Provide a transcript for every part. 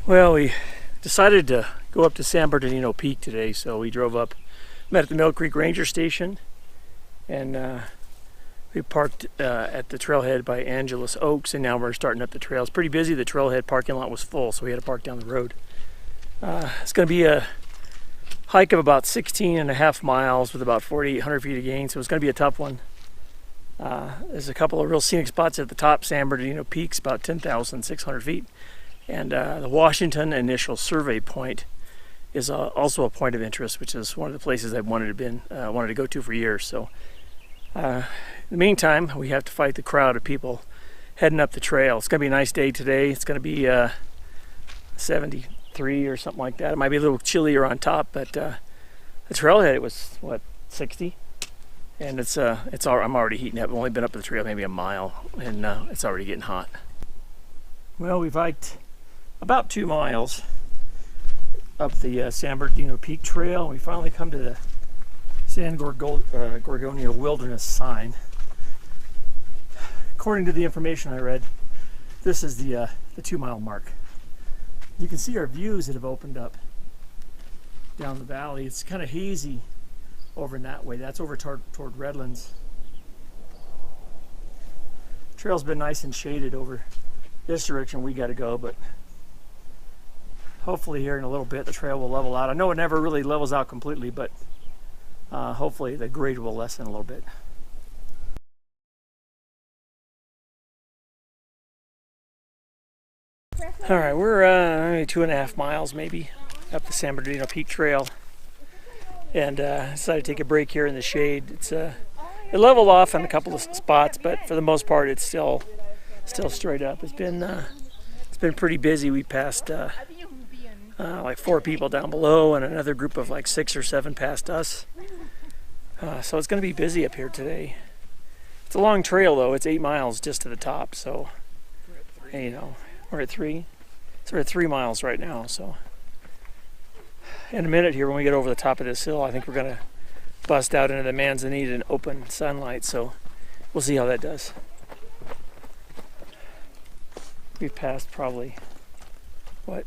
Well, we decided to go up to San Bernardino Peak today, so we drove up, met at the Mill Creek Ranger Station, and we parked at the trailhead by Angeles Oaks, and now we're starting up the trail. It's pretty busy. The trailhead parking lot was full, so we had to park down the road. It's going to be a hike of about 16.5 miles with about 4,800 feet of gain, so it's going to be a tough one. There's a couple of real scenic spots at the top. San Bernardino Peak's about 10,600 feet. And the Washington Initial Survey Point is also a point of interest, which is one of the places I've wanted to go to for years. So in the meantime, we have to fight the crowd of people heading up the trail. It's going to be a nice day today. It's going to be 73 or something like that. It might be a little chillier on top, but the trailhead, it was, what, 60? And I'm already heating up. I've only been up the trail maybe a mile, and it's already getting hot. Well, we've hiked about 2 miles up the San Bernardino Peak Trail. We finally come to the San Gorgonio Wilderness sign. According to the information I read, this is the 2 mile mark. You can see our views that have opened up down the valley. It's kind of hazy over in that way. That's over toward Redlands. Trail's been nice and shaded over this direction we got to go, but hopefully here in a little bit the trail will level out. I know it never really levels out completely, but hopefully the grade will lessen a little bit. All right, we're 2.5 miles maybe up the San Bernardino Peak Trail, and decided to take a break here in the shade. It leveled off on a couple of spots, but for the most part it's still straight up. It's been pretty busy. We passed like 4 people down below, and another group of like 6 or 7 past us. So it's going to be busy up here today. It's a long trail though. It's 8 miles just to the top. So you know, we're at 3. So we're at 3 miles right now. So in a minute here, when we get over the top of this hill, I think we're going to bust out into the Manzanita in open sunlight. So we'll see how that does. We've passed probably, what,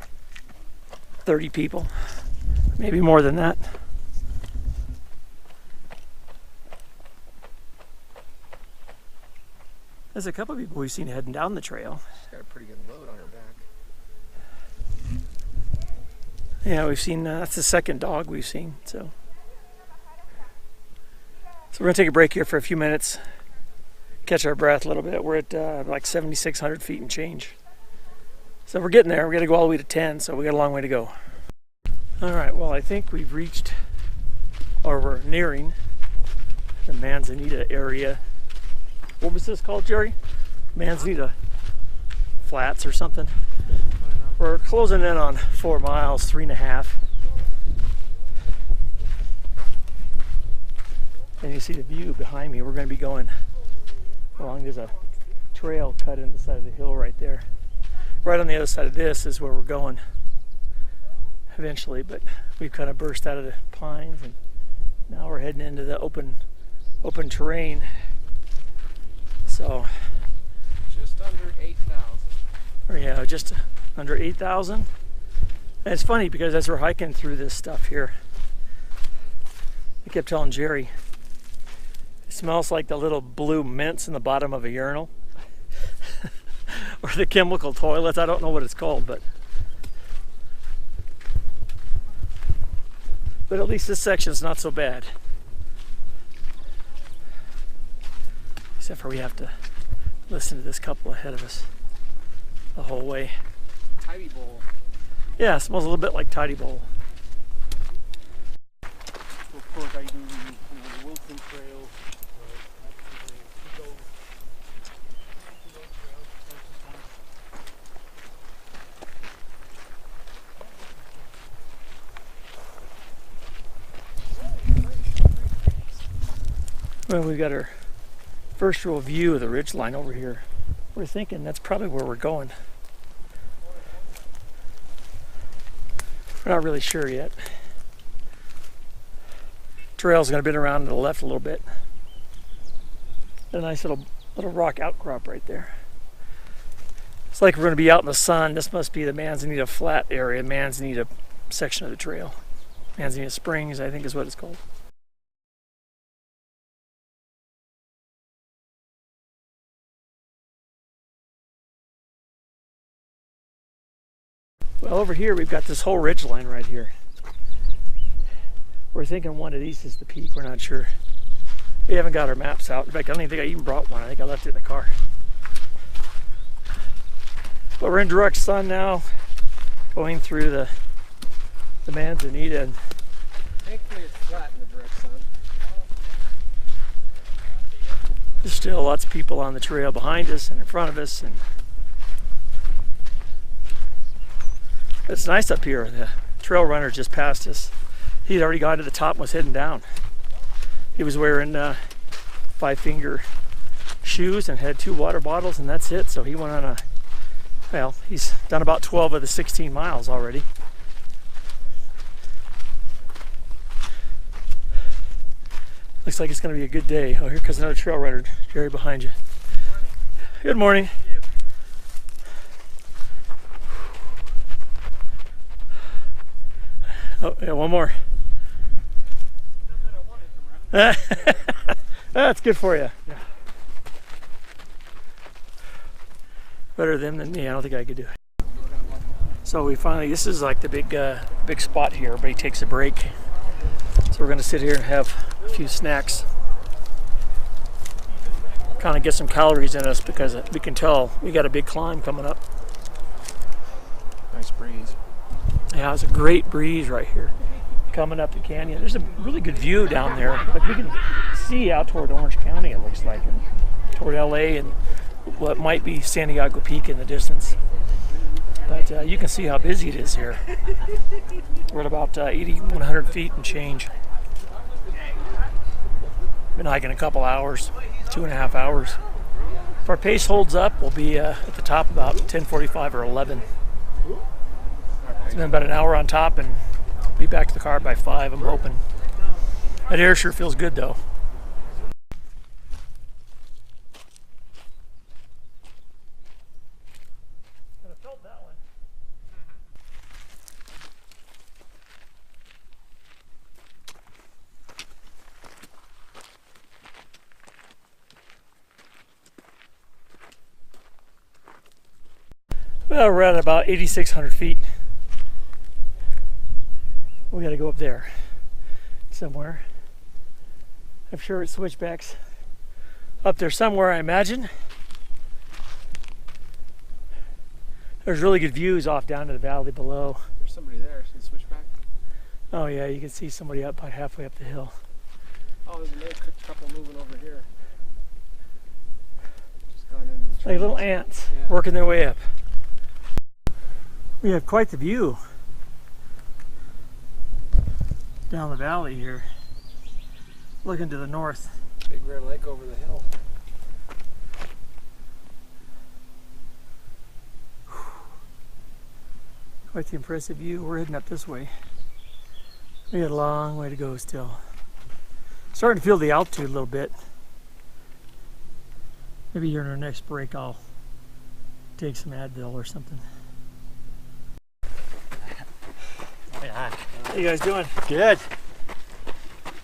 30 people, maybe more than that. There's a couple of people we've seen heading down the trail. She's got a pretty good load on her back. Yeah, we've seen, that's the second dog we've seen. So we're going to take a break here for a few minutes, catch our breath a little bit. We're at like 7,600 feet and change. So we're getting there. We're going to go all the way to 10, so we got a long way to go. All right, well, I think we've reached, or we're nearing, the Manzanita area. What was this called, Jerry? Manzanita Flats or something? We're closing in on 4 miles, 3.5. And you see the view behind me. We're going to be going along. There's a trail cut in the side of the hill right there. Right on the other side of this is where we're going eventually, but we've kind of burst out of the pines and now we're heading into the open terrain. So just under 8,000. Yeah, just under 8,000. And it's funny because as we're hiking through this stuff here, I kept telling Jerry, it smells like the little blue mints in the bottom of a urinal. Or the chemical toilets. I don't know what it's called, but at least this section's not so bad. Except for we have to listen to this couple ahead of us the whole way. Tidy bowl. Yeah, it smells a little bit like Tidy Bowl. Of course, I do the Wilson Trail. Well, we've got our first real view of the ridgeline over here. We're thinking that's probably where we're going. We're not really sure yet. Trail's going to bend around to the left a little bit. A nice little rock outcrop right there. It's like we're going to be out in the sun. This must be the Manzanita Flat area, Manzanita section of the trail. Manzanita Springs, I think is what it's called. Well, over here we've got this whole ridge line right here. We're thinking one of these is the peak. We're not sure. We haven't got our maps out. In fact, I don't even think I even brought one. I think I left it in the car. But we're in direct sun now, going through the Manzanita. And thankfully it's flat in the direct sun. there's still lots of people on the trail behind us and in front of us. And it's nice up here. The trail runner just passed us. He'd already gone to the top and was heading down. He was wearing 5-finger shoes and had 2 water bottles, and that's it. So he went on well, he's done about 12 of the 16 miles already. Looks like it's going to be a good day. Oh, here comes another trail runner. Gerry, behind you. Good morning. Oh, yeah, one more. That's good for you. Yeah. Better them than me. I don't think I could do it. So we finally, this is like the big spot here. Everybody takes a break. So we're going to sit here and have a few snacks. Kind of get some calories in us because we can tell we got a big climb coming up. Nice breeze. Yeah, it's a great breeze right here. Coming up the canyon. There's a really good view down there. Like we can see out toward Orange County, it looks like, and toward LA and what might be Santiago Peak in the distance. But you can see how busy it is here. We're at about 100 feet and change. Been hiking a couple hours, 2.5 hours. If our pace holds up, we'll be at the top about 10:45 or 11. It's been about an hour on top and be back to the car by 5, I'm hoping. That air sure feels good though. I felt that one. Well, we're at about 8,600 feet. We got to go up there somewhere. I'm sure it's switchbacks up there somewhere, I imagine. There's really good views off down to the valley below. There's somebody there. See the switchback? Oh yeah, you can see somebody up about halfway up the hill. Oh, there's another couple moving over here. Just gone into the trees. Like little ants, yeah, working their way up. We have quite the view down the valley here, looking to the north. Big Red Lake over the hill. Quite the impressive view. We're heading up this way. We got a long way to go still. Starting to feel the altitude a little bit. Maybe during our next break I'll take some Advil or something. How you guys doing? Good.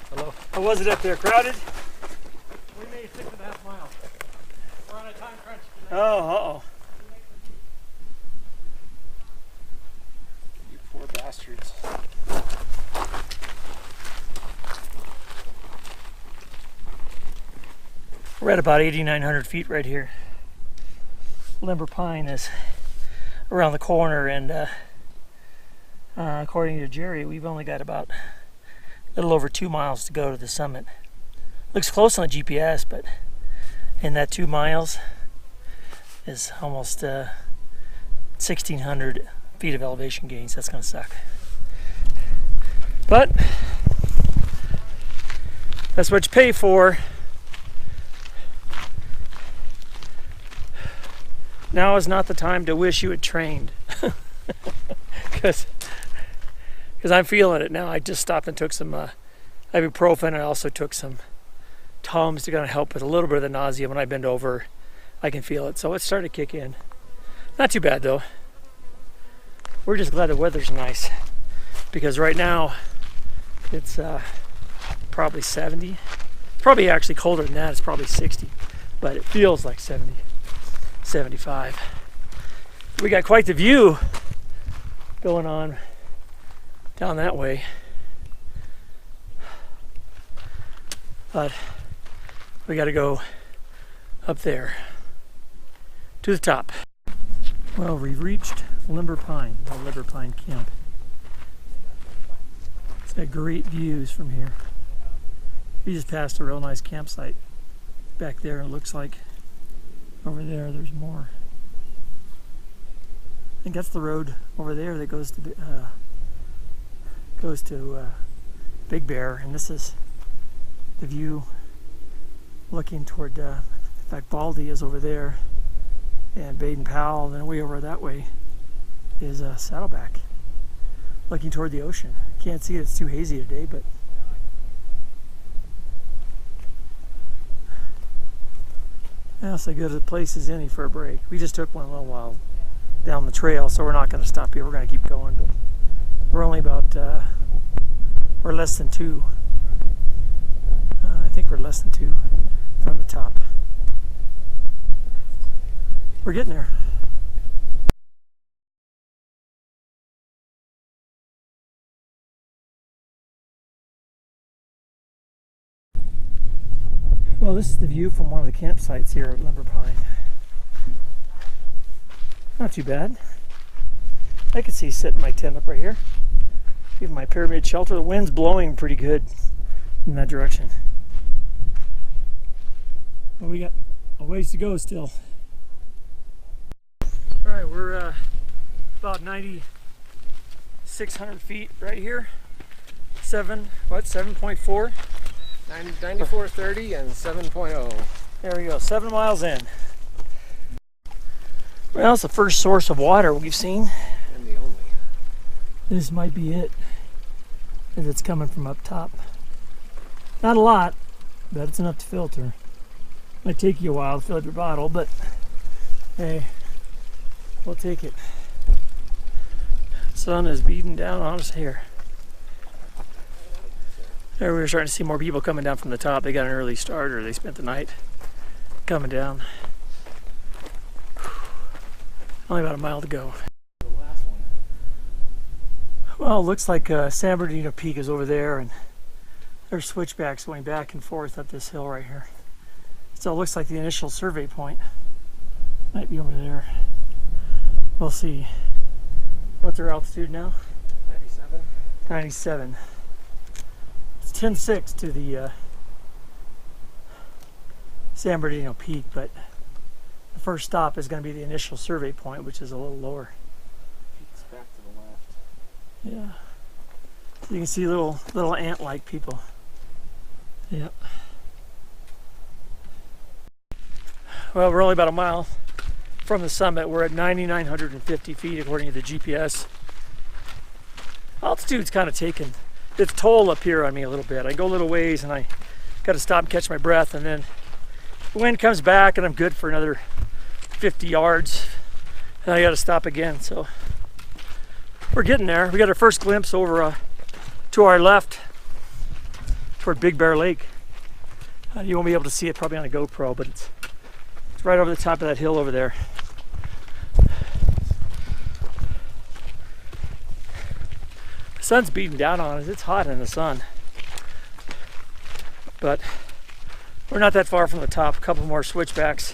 Hello. How was it up there? Crowded? We made 6.5 miles. We're on a time crunch today. Oh, You poor bastards. We're at about 8,900 feet right here. Limber Pine is around the corner, and according to Gerry, we've only got about a little over 2 miles to go to the summit. Looks close on the GPS, but in that 2 miles is almost 1,600 feet of elevation gains. That's going to suck. But that's what you pay for. Now is not the time to wish you had trained. Because I'm feeling it now. I just stopped and took some ibuprofen. I also took some Tums to kind of help with a little bit of the nausea. When I bend over, I can feel it. So it's starting to kick in. Not too bad though. We're just glad the weather's nice because right now it's probably 70. Probably actually colder than that. It's probably 60, but it feels like 70, 75. We got quite the view going on down that way. But we got to go up there to the top. Well, we've reached Limber Pine, the Limber Pine camp. It's got great views from here. We just passed a real nice campsite back there. It looks like over there there's more. I think that's the road over there that goes to Big Bear, and this is the view looking toward, in fact, Baldy is over there, and Baden-Powell, then way over that way is Saddleback, looking toward the ocean. Can't see it, it's too hazy today, but that's as good a place as any for a break. We just took one a little while down the trail, so we're not going to stop here. We're going to keep going, but we're only about, we're less than 2. I think we're less than 2 from the top. We're getting there. Well, this is the view from one of the campsites here at Limber Pine. Not too bad. I could see setting my tent up right here. Give my pyramid shelter. The wind's blowing pretty good in that direction. Well, we got a ways to go still. All right, we're about 9,600 feet right here. 7.4? 94.30 and 7.0. There we go, 7 miles in. Well, it's the first source of water we've seen. And the only. This might be it, as it's coming from up top. Not a lot, but it's enough to filter. Might take you a while to fill up your bottle, but hey, we'll take it. Sun is beating down on us here. There we were starting to see more people coming down from the top. They got an early start, or they spent the night coming down. Only about a mile to go. The last one. Well, it looks like San Bernardino Peak is over there, and there's switchbacks going back and forth up this hill right here. So it looks like the initial survey point might be over there. We'll see. What's their altitude now? 97. 97. It's 10.6 to the San Bernardino Peak, but the first stop is going to be the initial survey point, which is a little lower. Peaks back to the left. Yeah. So you can see little ant-like people. Yep. Well, we're only about a mile from the summit. We're at 9,950 feet according to the GPS. Altitude's kind of taken its toll up here on me a little bit. I go a little ways and I got to stop and catch my breath, and then the wind comes back and I'm good for another 50 yards. And I got to stop again. So we're getting there. We got our first glimpse over to our left toward Big Bear Lake. You won't be able to see it probably on a GoPro, but it's right over the top of that hill over there. The sun's beating down on us. It's hot in the sun. But we're not that far from the top. A couple more switchbacks.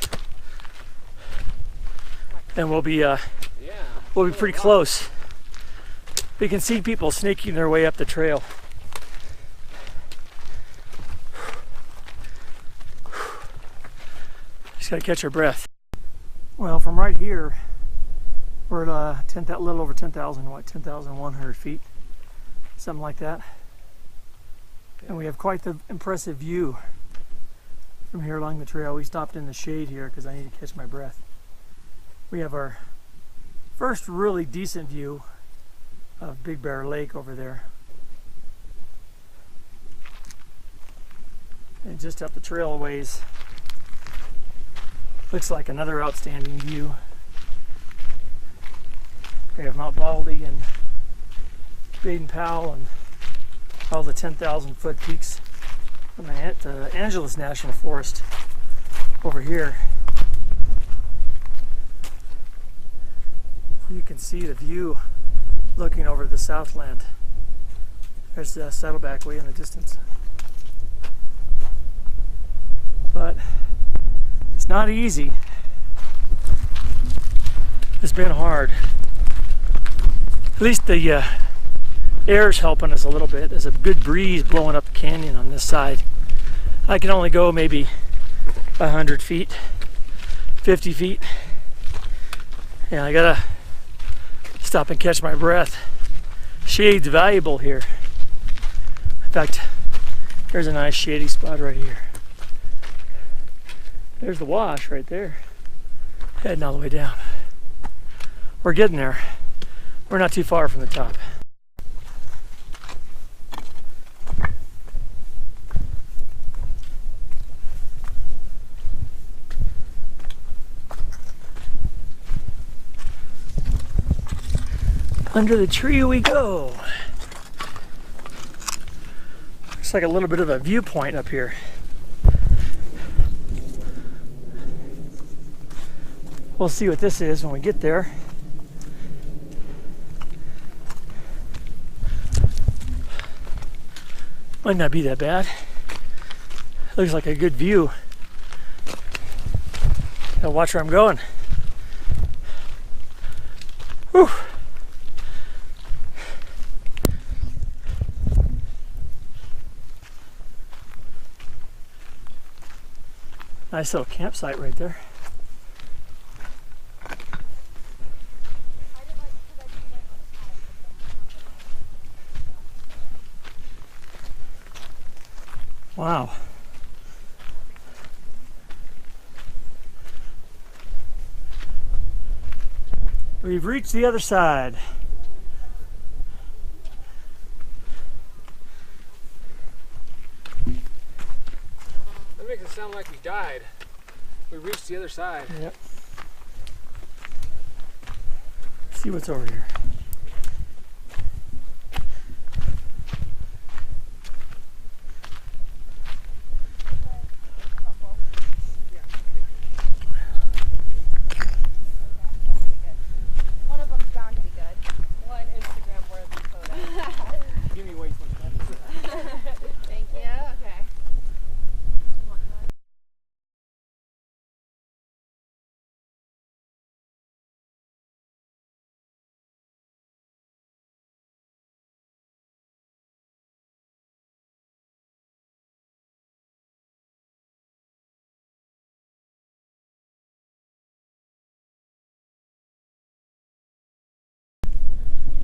And we'll be pretty close. We can see people sneaking their way up the trail. Just gotta catch our breath. Well, from right here, we're at a little over 10,100 feet, something like that. And we have quite the impressive view from here along the trail. We stopped in the shade here because I need to catch my breath. We have our first really decent view of Big Bear Lake over there. And just up the trail a ways, looks like another outstanding view. We have Mount Baldy and Baden-Powell and all the 10,000 foot peaks from the Angeles National Forest over here. You can see the view looking over the Southland. There's the Saddleback way in the distance. But it's not easy. It's been hard. At least the air's helping us a little bit. There's a good breeze blowing up the canyon on this side. I can only go maybe 100 feet, 50 feet. Yeah, I gotta stop and catch my breath. Shade's valuable here. In fact, there's a nice shady spot right here. There's the wash right there. Heading all the way down. We're getting there. We're not too far from the top. Under the tree we go. Looks like a little bit of a viewpoint up here. We'll see what this is when we get there. Might not be that bad. Looks like a good view. Now watch where I'm going. Whew. Nice little campsite right there. Wow. We've reached the other side. That makes it sound like we died. We reached the other side. Yep. Let's see what's over here.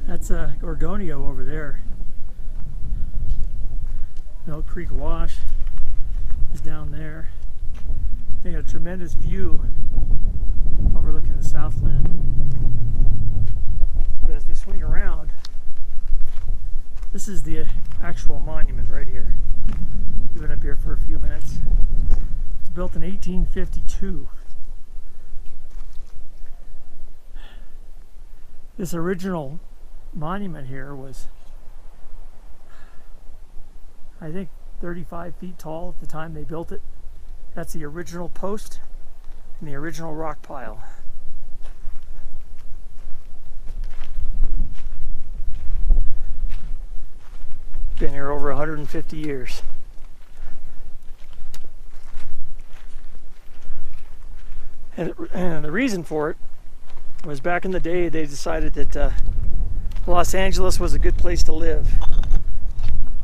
That's Gorgonio over there. Milk Creek Wash is down there. They got a tremendous view overlooking the Southland. But as we swing around, this is the actual monument right here. We've been up here for a few minutes. It was built in 1852. This original monument here was, I think, 35 feet tall at the time they built it. That's the original post and the original rock pile. Been here over 150 years. And the reason for it was back in the day they decided that Los Angeles was a good place to live.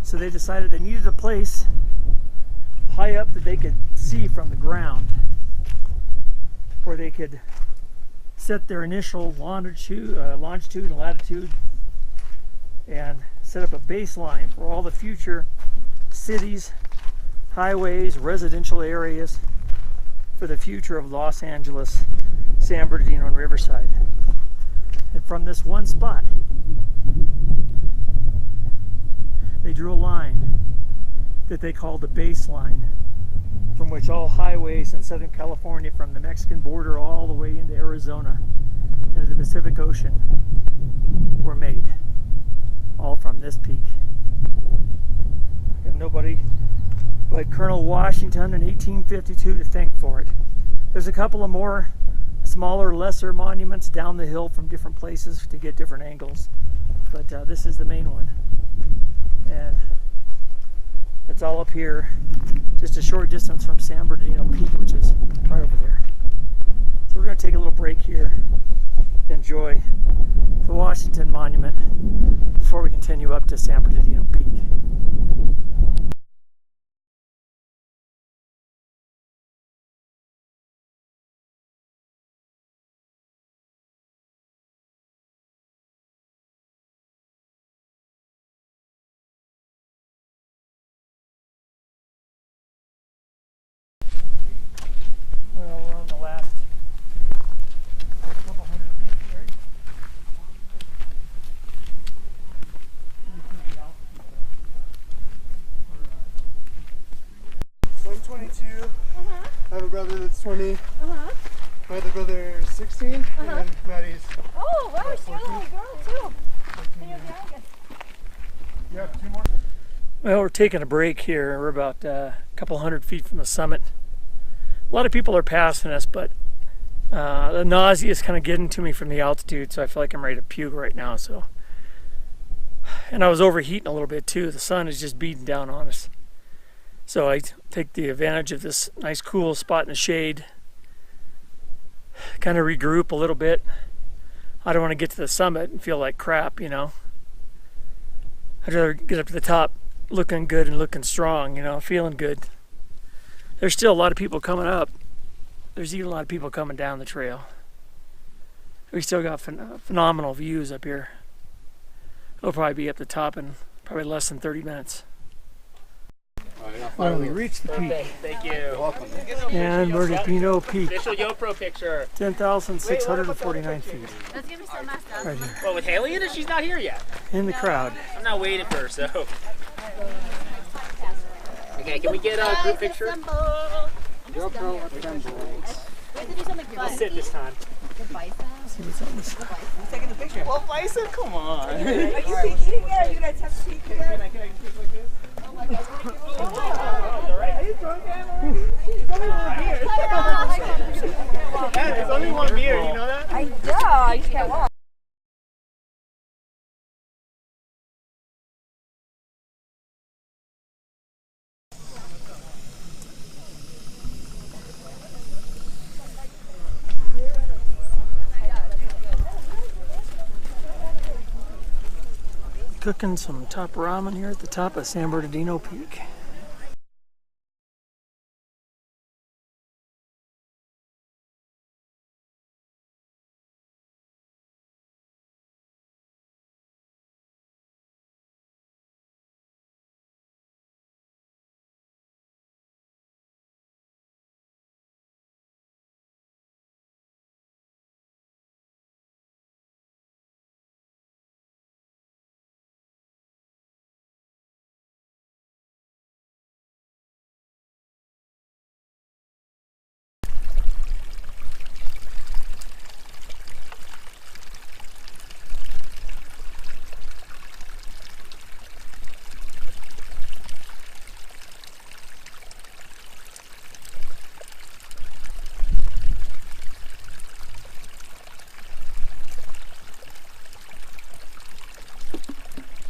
So they decided they needed a place high up that they could see from the ground, where they could set their initial longitude and latitude and set up a baseline for all the future cities, highways, residential areas for the future of Los Angeles, San Bernardino, and Riverside. And from this one spot, they drew a line that they called the baseline, from which all highways in Southern California, from the Mexican border all the way into Arizona, into the Pacific Ocean, were made, all from this peak. I have nobody but Colonel Washington in 1852 to thank for it. There's a couple of more smaller, lesser monuments down the hill from different places to get different angles, but this is the main one, and it's all up here, just a short distance from San Bernardino Peak, which is right over there. So we're going to take a little break here, enjoy the Washington Monument before we continue up to San Bernardino Peak. Well, we're on the last couple hundred feet here. 22. I have a brother that's 20. My other brother is 16. And then Maddie's. Oh, wow, she's a little girl too. You have 2 more? Well, we're taking a break here. We're about a couple hundred feet from the summit. A lot of people are passing us, but the nausea is kind of getting to me from the altitude, so I feel like I'm ready to puke right now. And I was overheating a little bit too. The sun is just beating down on us. So I take the advantage of this nice cool spot in the shade, kind of regroup a little bit. I don't want to get to the summit and feel like crap, you know. I'd rather get up to the top looking good and looking strong, you know, feeling good. There's still a lot of people coming up. There's even a lot of people coming down the trail. We still got phenomenal views up here. We'll probably be at the top in probably less than 30 minutes. Well, we reached the peak. Thank you. Welcome. San Bernardino Peak, Official GoPro picture. 10,649 feet. Let's give me some stuff. Right here. Well, with Haley in it, she's not here yet. In the crowd. I'm not waiting for her, so. Okay, can we get a group picture? GoPro assemble. We have to do something I'll fun. sit this time. The bison. See what's on this. Who's taking the picture? Well, Bison, come on. Are you peeking? Yeah, you guys have to peek Can there. I take like this? Oh my God. Are you drunk, Anne? It's only one beer. It's only one beer, you know that? I know. I just can't walk. Cooking some top ramen here at the top of San Bernardino Peak.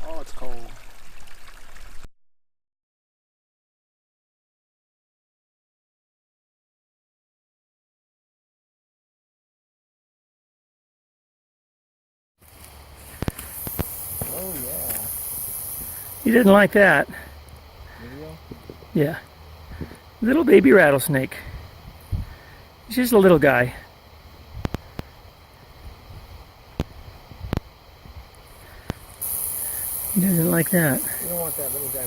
Oh, it's cold. Oh, yeah. You didn't like that? Video? Yeah. Little baby rattlesnake. He's just a little guy. He doesn't like that. You don't want that little guy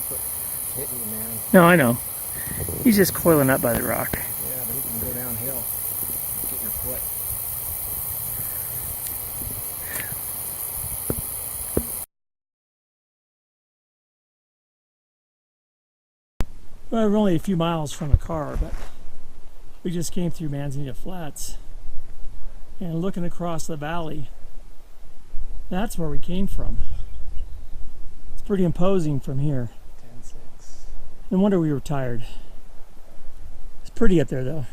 hitting you, man. No, I know. He's just coiling up by the rock. Yeah, but he can go downhill. Get your foot. Well, we're only a few miles from the car, but we just came through Manzanita Flats. And looking across the valley, That's where we came from. It's pretty imposing from here. 10-6. No wonder we were tired. It's pretty up there though.